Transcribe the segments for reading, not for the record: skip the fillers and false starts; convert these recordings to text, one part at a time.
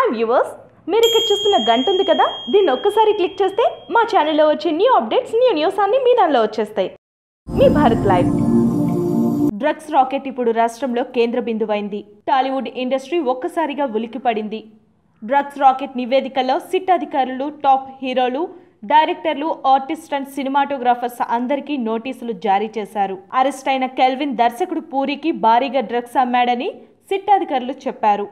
Hi viewers, మీరు ఇక్కడ చూస్తున్న గంట ఉంది కదా, దీన్ని ఒక్కసారి క్లిక్ చేస్తే మా ఛానల్లో వచ్చే న్యూ అప్డేట్స్, న్యూస్ అన్ని మీ దానిలో వచ్చేస్తాయి. మీ భారత్ లైవ్. డ్రగ్స్ రాకెట్ ఇప్పుడు రాష్ట్రంలో కేంద్ర బిందువైంది. టాలీవుడ్ ఇండస్ట్రీ ఒక్కసారిగా ఉలికిపడింది. డ్రగ్స్ రాకెట్ నివేదికలో సిట్ అధికారులు, టాప్ హీరోలు, డైరెక్టర్లు, ఆర్టిస్ట్ అండ్ సినిమాటోగ్రాఫర్స్ అందరికీ నోటీసులు జారీ చేశారు. అరెస్ట్ అయిన కెల్విన్ దర్శకుడు పూరికి భారీగా డ్రగ్స్ అమ్మాడని సిట్ అధికారులు చెప్పారు.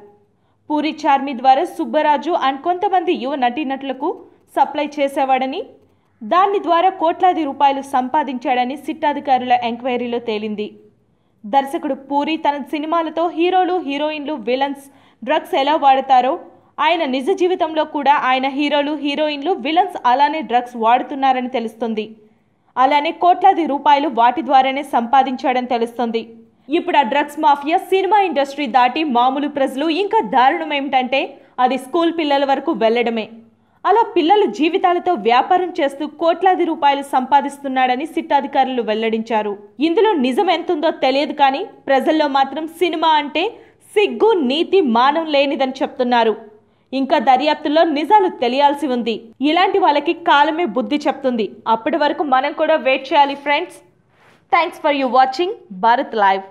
పూరి చార్మి ద్వారా సుబ్బరాజు అండ్ కొంతమంది యువ నటీనటులకు సప్లై చేసేవాడని, దాని ద్వారా కోట్లాది రూపాయలు సంపాదించాడని సిట్ అధికారుల ఎంక్వైరీలో తేలింది. దర్శకుడు పూరి తన సినిమాలతో హీరోలు, హీరోయిన్లు, విలన్స్ డ్రగ్స్ ఎలా వాడతారో ఆయన నిజ జీవితంలో కూడా ఆయన హీరోలు, హీరోయిన్లు, విలన్స్ అలానే డ్రగ్స్ వాడుతున్నారని తెలుస్తుంది. అలానే కోట్లాది రూపాయలు వాటి ద్వారానే సంపాదించాడని తెలుస్తుంది. ఇప్పుడు ఆ డ్రగ్స్ మాఫియా సినిమా ఇండస్ట్రీ దాటి మామూలు ప్రజలు, ఇంకా దారుణం ఏమిటంటే అది స్కూల్ పిల్లల వరకు వెళ్లడమే. అలా పిల్లల జీవితాలతో వ్యాపారం చేస్తూ కోట్లాది రూపాయలు సంపాదిస్తున్నాడని సిట్ అధికారులు వెల్లడించారు. ఇందులో నిజం ఎంతుందో తెలియదు, కానీ ప్రజల్లో మాత్రం సినిమా అంటే సిగ్గు, నీతి, మానం లేనిదని చెప్తున్నారు. ఇంకా దర్యాప్తులో నిజాలు తెలియాల్సి ఉంది. ఇలాంటి వాళ్ళకి కాలమే బుద్ధి చెప్తుంది. అప్పటి వరకు మనం కూడా వెయిట్ చేయాలి friends. Thanks for you watching Bharat live.